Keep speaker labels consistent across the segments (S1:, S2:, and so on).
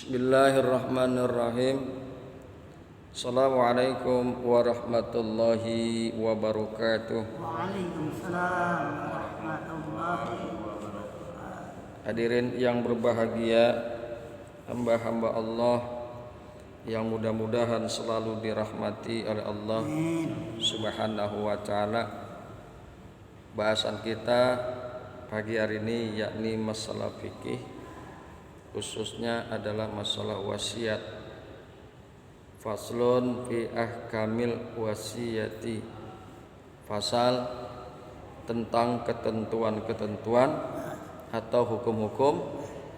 S1: Bismillahirrahmanirrahim. Assalamualaikum warahmatullahi wabarakatuh.
S2: Waalaikumsalam warahmatullahi wabarakatuh.
S1: Hadirin yang berbahagia, hamba-hamba Allah yang mudah-mudahan selalu dirahmati oleh Allah Subhanahu wa taala. Bahasan kita pagi hari ini yakni masalah fikih, khususnya adalah masalah wasiat. Faslun fi ahkamil wasiyati. Fasal tentang ketentuan-ketentuan atau hukum-hukum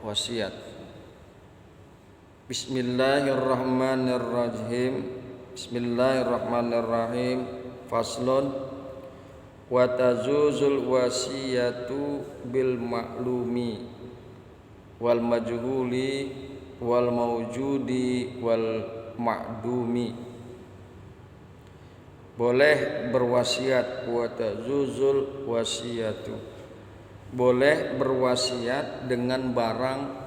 S1: wasiat. Bismillahirrahmanirrahim. Bismillahirrahmanirrahim. Faslun wa tazuzul wasiyatu bil ma'lumi wal majhuli wal mawjudi wal ma'dumi. Boleh berwasiat, wa tazuzul wasiyatu, boleh berwasiat dengan barang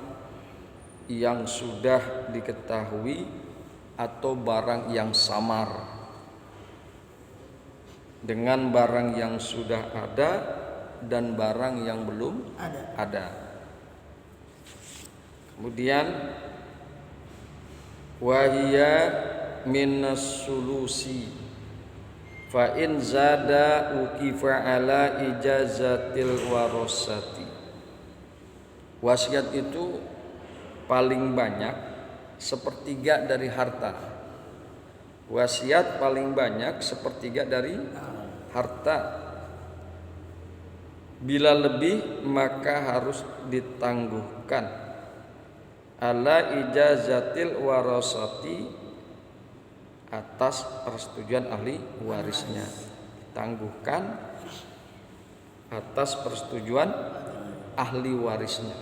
S1: yang sudah diketahui atau barang yang samar, dengan barang yang sudah ada dan barang yang belum ada. Kemudian wahiya minas sulusi fa in zada uqifa ala ijazatil warasati. Wasiat itu paling banyak sepertiga dari harta. Wasiat paling banyak sepertiga dari harta. Bila lebih maka harus ditangguhkan. Ala ijazatil warasati, atas persetujuan ahli warisnya. Tangguhkan atas persetujuan ahli warisnya.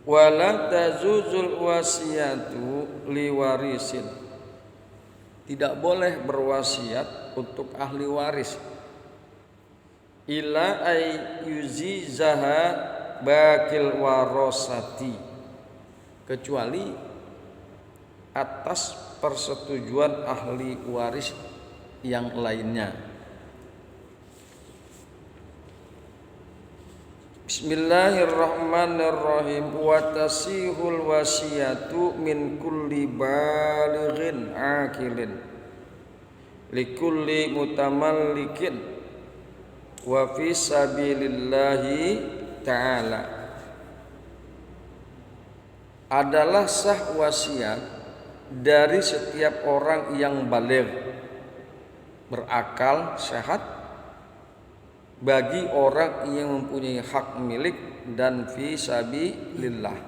S1: Wala tazuzul wasiyatu liwarisin, tidak boleh berwasiat untuk ahli waris. Ila ay yuzizaha bakil warosati, kecuali atas persetujuan ahli waris yang lainnya. Bismillahirrahmanirrahim. Wa tasihul wasiyatu min kulli balighin akilin likulli mutamallikin wa fi sabilillahi ta'ala. Adalah sah wasiat dari setiap orang yang baligh, berakal, sehat, bagi orang yang mempunyai hak milik dan fi sabilillah.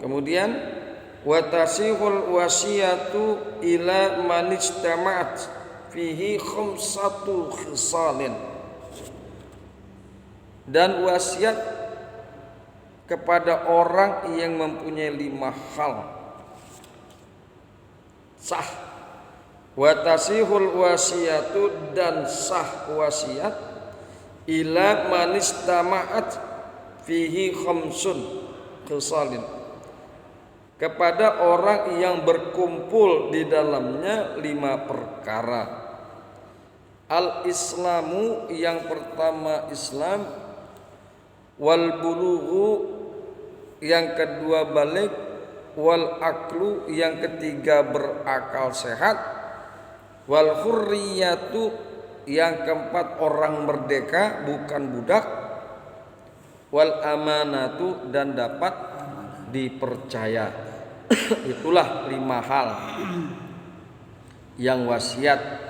S1: Kemudian wa tasihul wasiyatu ila man ijtama'at fihi khamsatu khisalin, dan wasiat kepada orang yang mempunyai 5 hal sah. Wa tasihul wasiyatu, dan sah wasiat ila man istama'at fihi khamsun khisalin, kepada orang yang berkumpul di dalamnya 5 perkara. Al-islamu, yang pertama Islam, wal bulughu, yang kedua balik, wal aklu, yang ketiga berakal sehat, wal hurriyatu, yang keempat orang merdeka bukan budak, wal amanatu, dan dapat dipercaya. Itulah 5 hal yang wasiat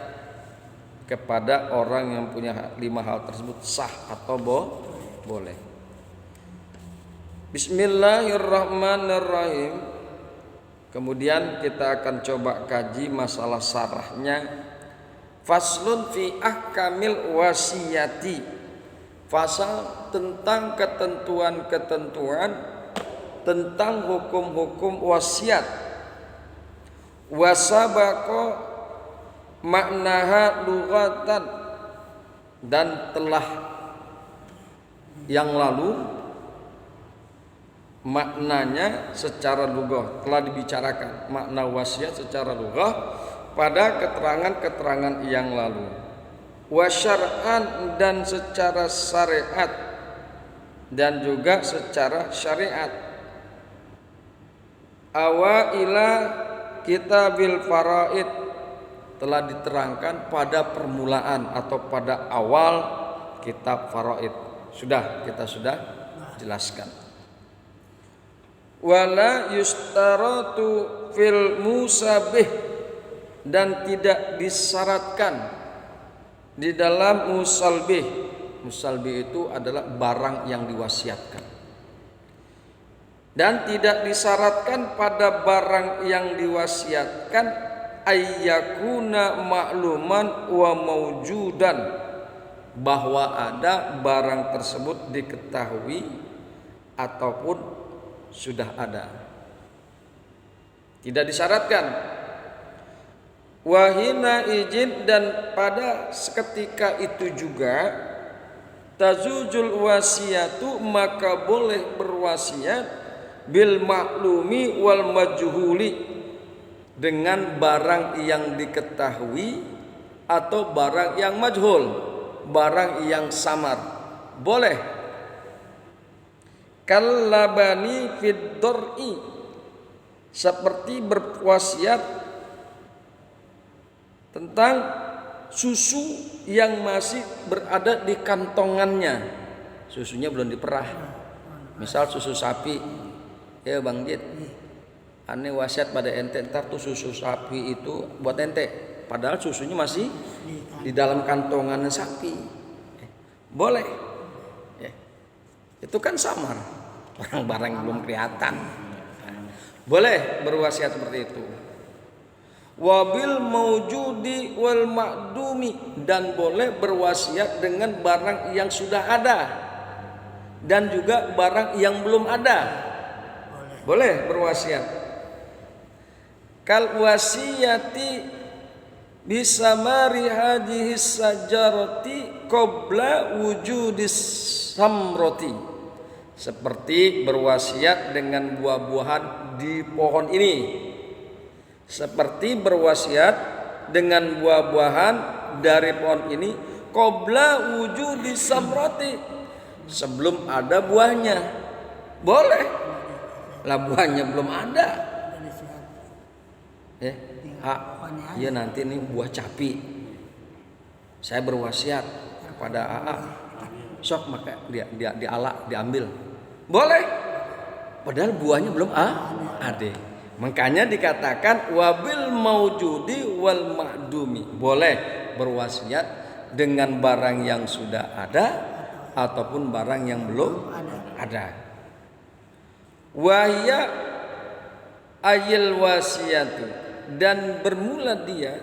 S1: kepada orang yang punya 5 hal tersebut sah atau boleh. Bismillahirrahmanirrahim. Kemudian kita akan coba kaji masalah sarahnya. Faslun fi ahkamil wasiyati, fasal tentang ketentuan-ketentuan tentang hukum-hukum wasiat. Wasabaqo maknaha lughatan, dan telah yang lalu maknanya secara lughah telah dibicarakan makna wasiat secara lughah pada keterangan-keterangan yang lalu. Wa syar'an dan secara syariat dan juga secara syariat. Awaila kitabil faraid telah diterangkan pada permulaan atau pada awal kitab faraid. Kita sudah jelaskan. Wala yustaratu fil musabih dan tidak disyaratkan di dalam musalbih. Musalbih itu adalah barang yang diwasiatkan. Dan tidak disyaratkan pada barang yang diwasiatkan ayyakuna ma'luman wa maujudan, bahwa ada barang tersebut diketahui ataupun sudah ada. Tidak disyaratkan. Wahina izin dan pada seketika itu juga tazujul wasiatu maka boleh berwasiat bil maklumi wal majhuli dengan barang yang diketahui atau barang yang majhul, barang yang samar. Boleh. Kallabani fid dor'i, seperti berwasiat tentang susu yang masih berada di kantongannya, susunya belum diperah. Misal susu sapi, ya Bang Jid, ane wasiat pada ente, ntar tuh susu sapi itu buat ente, padahal susunya masih di dalam kantongan sapi. Boleh. Itu kan samar, barang-barang yang belum kelihatan. Boleh berwasiat seperti itu. Wabil maujudi wal ma'dumi, dan boleh berwasiat dengan barang yang sudah ada dan juga barang yang belum ada. Boleh berwasiat. Kal wasiyati bisamari hadhihi sajarati qabla wujudis samroti, seperti berwasiat dengan buah-buahan di pohon ini, seperti berwasiat dengan buah-buahan dari pohon ini qabla wujudis samroti, sebelum ada buahnya. Boleh lah, buahnya belum ada. Ya nanti nih buah capi, saya berwasiat kepada AA, sok maka dia dialak diambil. Boleh, padahal buahnya belum ada. Makanya dikatakan wabil maujudi wal ma'dumi, boleh berwasiat dengan barang yang sudah ada ataupun barang yang belum ada. Wahya ayil wasiyatu, dan bermula dia,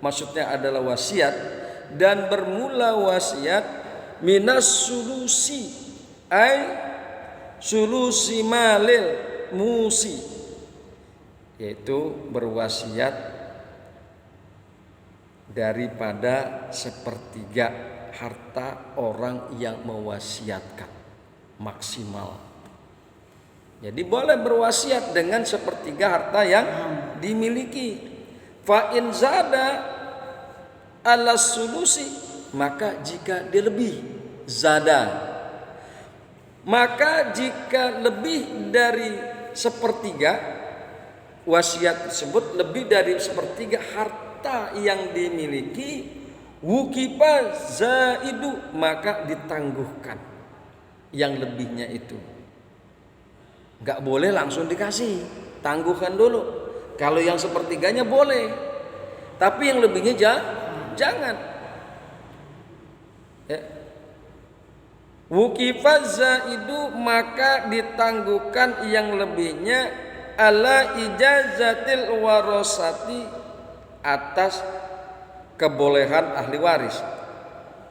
S1: maksudnya adalah wasiat, dan bermula wasiat minas sulusi ay sulusi malil musi, yaitu berwasiat daripada sepertiga harta orang yang mewasiatkan maksimal. Jadi boleh berwasiat dengan sepertiga harta yang dimiliki. Fa in zada ala sulusi, maka jika dia lebih zada, maka jika lebih dari sepertiga wasiat tersebut, lebih dari sepertiga harta yang dimiliki, wukifa zaidu, maka ditangguhkan yang lebihnya itu. Gak boleh langsung dikasih, tangguhkan dulu. Kalau yang sepertiganya boleh, tapi yang lebihnya jangan. Wukifa zaidu, maka ditangguhkan yang lebihnya ala ijazatil warasati, atas kebolehan ahli waris.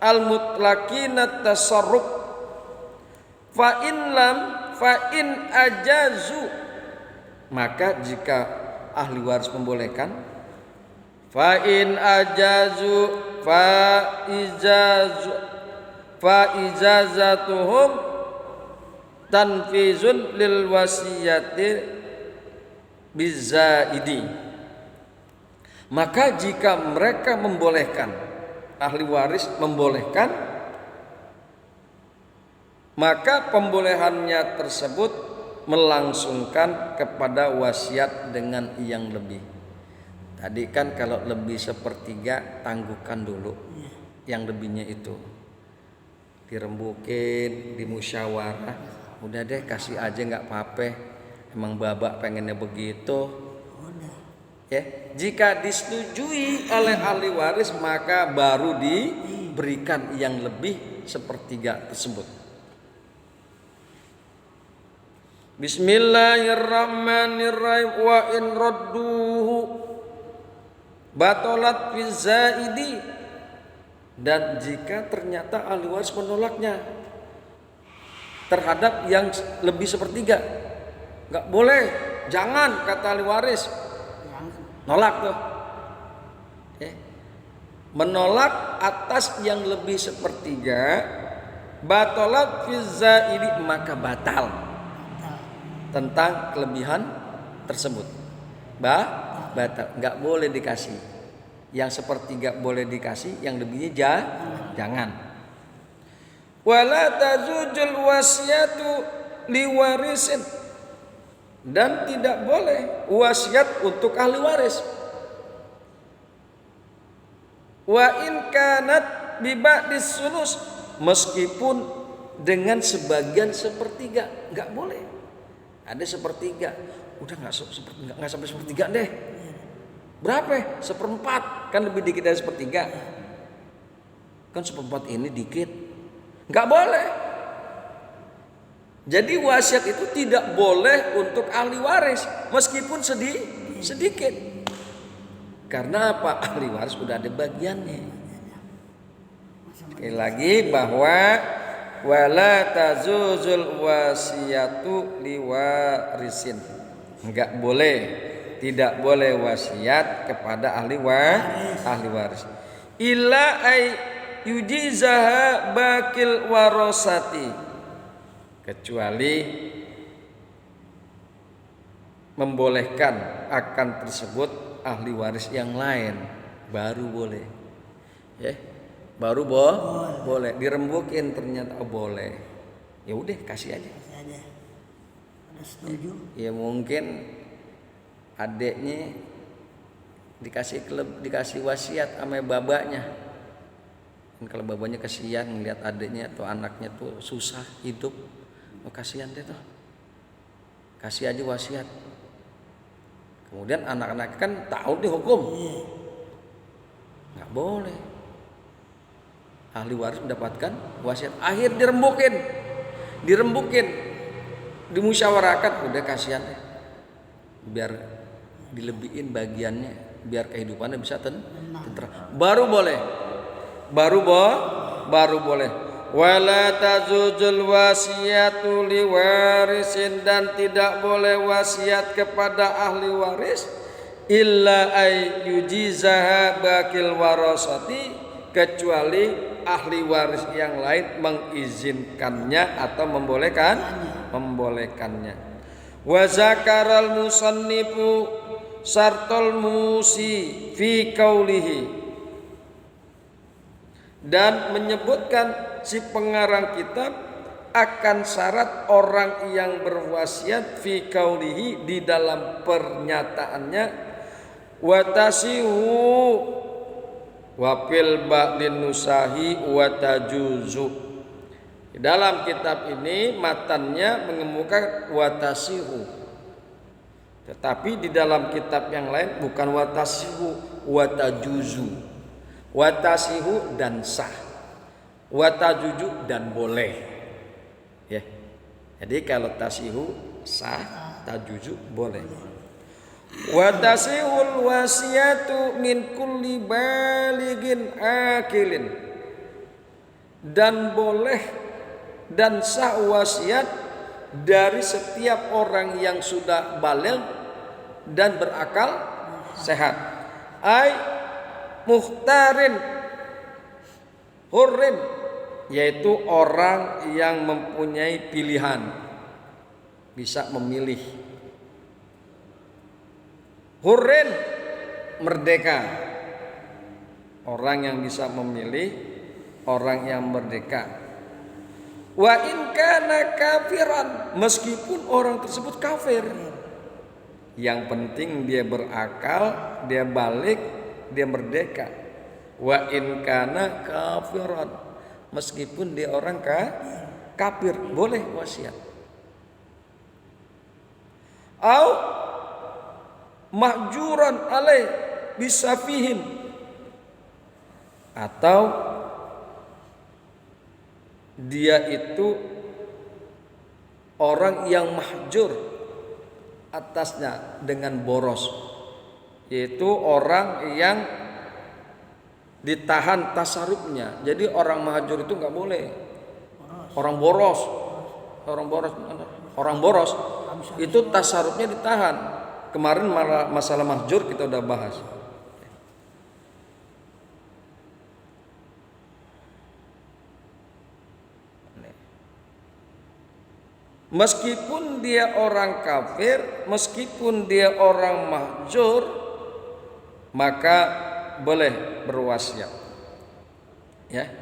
S1: Al mutlaqina tasarruf fa in ajazu, maka jika ahli waris membolehkan, fa in ajazu fa ijazatuhum tanfizun lil wasiyati bizaidi. Maka jika mereka membolehkan, ahli waris membolehkan, maka pembolehannya tersebut melangsungkan kepada wasiat dengan yang lebih. Tadi kan kalau lebih sepertiga tangguhkan dulu yang lebihnya itu, dirembukin, dimusyawarah, udah deh kasih aja nggak apa-apa, emang babak pengennya begitu. Ya, jika disetujui oleh ahli waris maka baru diberikan yang lebih sepertiga tersebut. Bismillahirrahmanirrahim. Wa in radduhu batalat fi zaidi. Dan jika ternyata ahli waris menolaknya terhadap yang lebih sepertiga, nggak boleh, jangan, kata ahli waris. Nolak tuh, menolak atas yang lebih sepertiga, batalat fi zaidi, maka batal tentang kelebihan tersebut. Batal, nggak boleh dikasih. Yang sepertiga boleh dikasih, yang lebihnya jangan. Wala tazujul wasiyatu liwarisin, dan tidak boleh wasiat untuk ahli waris. Wa in kanat bi ba'dis sulus, meskipun dengan sebagian sepertiga, nggak boleh. Ada sepertiga, udah nggak sampai sepertiga deh. Berapa? Seperempat, kan lebih dikit dari sepertiga. Kan seperempat ini dikit, nggak boleh. Jadi wasiat itu tidak boleh untuk ahli waris meskipun sedikit. Karena apa? Ahli waris udah ada bagiannya. Sekali lagi bahwa wala tazuzul wasiyatu liwarisin. Enggak boleh, tidak boleh wasiat kepada ahli waris. Illa ay yujizaha bakil warosati, kecuali membolehkan akan tersebut ahli waris yang lain, baru boleh. Ya, baru boleh. Dirembukin ternyata boleh. Ya udah kasih aja.
S2: Ada setuju?
S1: Ya mungkin adeknya dikasih wasiat sama babanya. Dan kalau babanya kasihan ngelihat adeknya atau anaknya tuh susah hidup, oh kasihan deh tuh, kasih aja wasiat. Kemudian anak-anak kan tahu di hukum, nggak boleh. Ahli waris mendapatkan wasiat, akhir dirembukin, dimusyawarahkan, udah kasihan deh, biar dilebihin bagiannya, biar kehidupannya bisa tentram. Baru boleh. Wala tazujul wasiyatu liwarisin, dan tidak boleh wasiat kepada ahli waris illa ay yujizaha bakil warasati, kecuali ahli waris yang lain mengizinkannya atau membolehkannya. Wa zakaral musannifu sartul musi fi qaulihi, dan menyebutkan si pengarang kitab akan syarat orang yang berwasiat fi qaulihi, di dalam pernyataannya, wa tasihu wa fil ba'din nusahi wa tajuzu. Di dalam kitab ini matannya mengemukakan wa tasihu, tetapi di dalam kitab yang lain bukan wa tasihu, wa tajuzu. Watasihu dan sah, watajuju dan boleh. Ya. Jadi kalau tasihu sah, tajuju boleh. Watasihul wasiyatu min kulli baligin akilin, dan boleh dan sah wasiat dari setiap orang yang sudah baligh dan berakal sehat. Muhtarin hurrin, yaitu orang yang mempunyai pilihan. bisa memilih. Hurrin, merdeka. Orang yang bisa memilih, orang yang merdeka. Wa in kana kafiran, meskipun orang tersebut kafir. Yang penting dia berakal, dia balik, dia merdeka. Wa in kana kafiran, meskipun dia orang kafir, boleh wasiat. Au mahjuran alaih bisafihin, atau dia itu orang yang mahjur atasnya dengan boros, yaitu orang yang ditahan tasarrufnya. Jadi orang mahjur itu nggak boleh. Orang boros itu tasarrufnya ditahan. Kemarin masalah mahjur kita udah bahas. Meskipun dia orang kafir, meskipun dia orang mahjur, maka boleh berwasiat. Ya.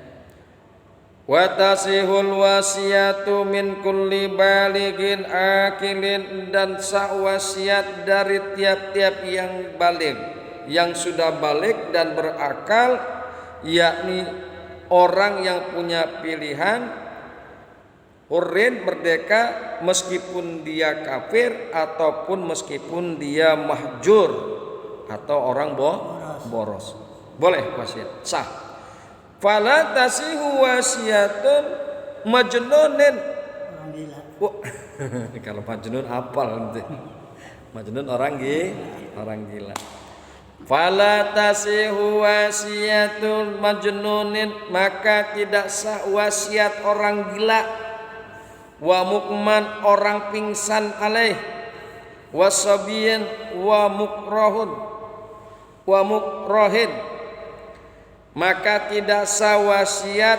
S1: Wa tasihul wasiyatu min kulli balighin akilin, dan sah wasiat dari tiap-tiap yang baligh, yang sudah baligh dan berakal, yakni orang yang punya pilihan. Hurrin, merdeka, meskipun dia kafir ataupun meskipun dia mahjur atau orang boros. Boleh wasiat, sah. Fala tasihu wasiatun majnunin.
S2: Orang gila.
S1: Kalau majnun apal nanti. Majnun orang gila. Fala tasihu wasiatun majnunin, maka tidak sah wasiat orang gila. Wa mukman, orang pingsan alaih. Wa sabiyin wa mukrohin, maka tidak sah wasiat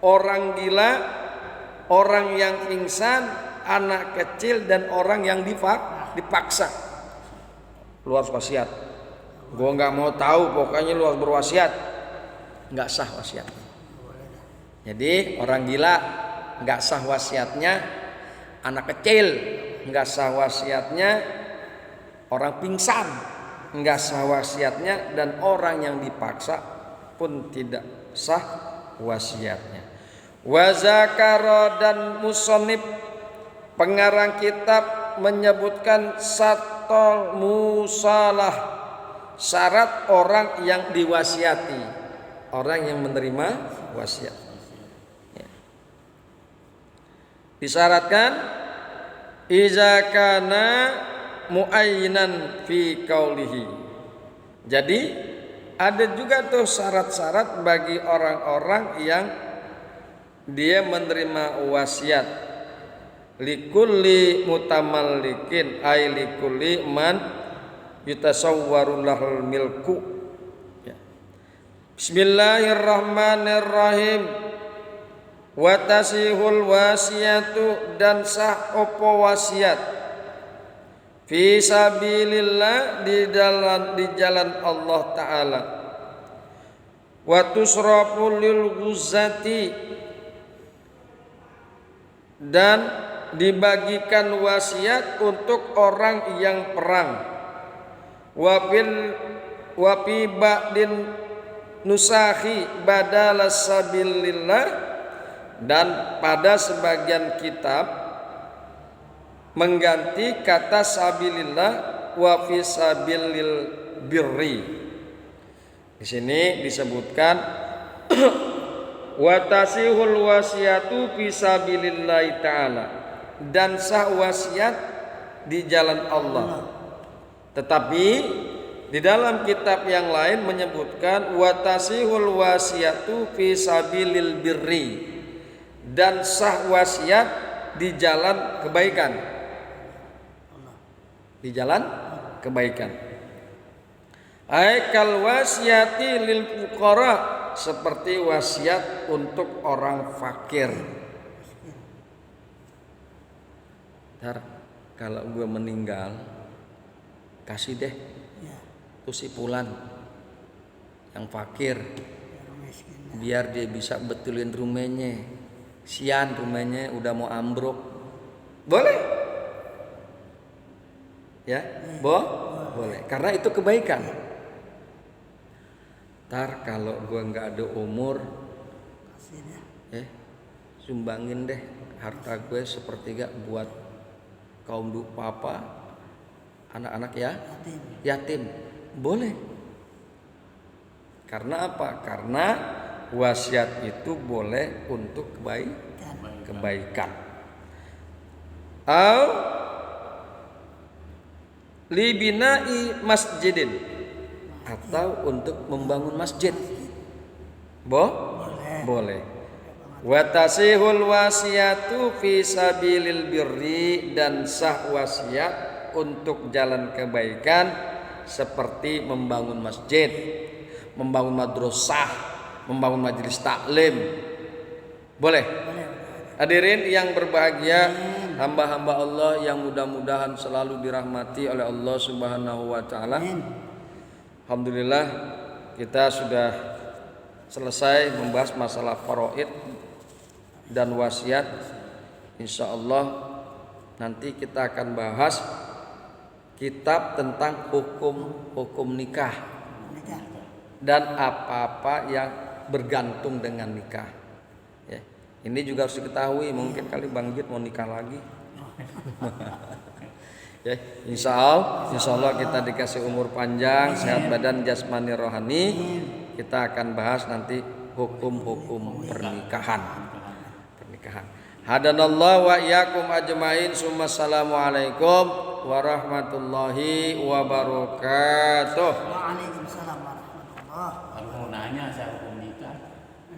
S1: orang gila, orang yang pingsan, anak kecil, dan orang yang dipaksa. Lu harus wasiat. Gua nggak mau tahu, pokoknya lu harus berwasiat. Nggak sah wasiat. Jadi orang gila nggak sah wasiatnya, anak kecil nggak sah wasiatnya, orang pingsan nggak sah wasiatnya, dan orang yang dipaksa pun tidak sah wasiatnya. Wa zakara, dan musannif pengarang kitab menyebutkan satol musalah, syarat orang yang diwasiati, orang yang menerima wasiat. Disyaratkan iza kana muayyinan fi qaulihi. Jadi ada juga tuh syarat-syarat bagi orang-orang yang dia menerima wasiat. Likulli mutamallikin, ay likulli man yutasawwaru lahul milku. Ya. Bismillahirrahmanirrahim. Wa tasihul wasiyatu, dan sah opo wasiat fi sabilillah, di jalan Allah Ta'ala. Wa tusrafu lil ghuzati, dan dibagikan wasiat untuk orang yang perang. Wa fi ba'din nusahi badala sabilillah, dan pada sebagian kitab mengganti kata sabilillah wa fi sabilil birri. Di sini disebutkan wa tasihul wasiyatu fi sabilillahi ta'ala, dan sah wasiat di jalan Allah. Tetapi di dalam kitab yang lain menyebutkan wa tasihul wasiyatu fi sabilil birri, dan sah wasiat di jalan kebaikan. Di jalan kebaikan. Aikal wasiyati lil fuqara, seperti wasiat untuk orang fakir. Ntar kalau gue meninggal, kasih deh
S2: Ya,
S1: tuh si Pulan yang fakir,
S2: orang miskin.
S1: biar dia bisa betulin rumahnya. Sian rumahnya udah mau ambruk. Boleh? Ya, boleh. Karena itu kebaikan. Ntar kalau gue nggak ada umur,
S2: Kasih dah.
S1: sumbangin deh harta gue sepertiga buat kaum duafa, anak-anak ya
S2: Yatim.
S1: yatim. Boleh. Karena apa? Karena wasiat itu boleh untuk kebaikan. Au libinai masjidin, atau untuk membangun masjid. Boleh. Wa tasihul wasiatu fi sabilil birri, dan sah wasiat untuk jalan kebaikan seperti membangun masjid, membangun madrasah, membangun majelis taklim. Boleh. Hadirin yang berbahagia, hamba-hamba Allah yang mudah-mudahan selalu dirahmati oleh Allah Subhanahu wa taala. Alhamdulillah kita sudah selesai membahas masalah faraid dan wasiat. Insyaallah nanti kita akan bahas kitab tentang hukum nikah dan apa-apa yang bergantung dengan nikah. Ya, ini juga harus diketahui. Mungkin kali Bang Jid mau nikah lagi. Ya, insya Allah kita dikasih umur panjang, sehat badan, jasmani, rohani. Kita akan bahas nanti hukum-hukum pernikahan. Hadanallahu wa iyyakum ajmain. Assalamualaikum warahmatullahi wabarakatuh.
S2: Waalaikumsalam warahmatullahi.
S3: Kalau mau nanya saya hukum nikah.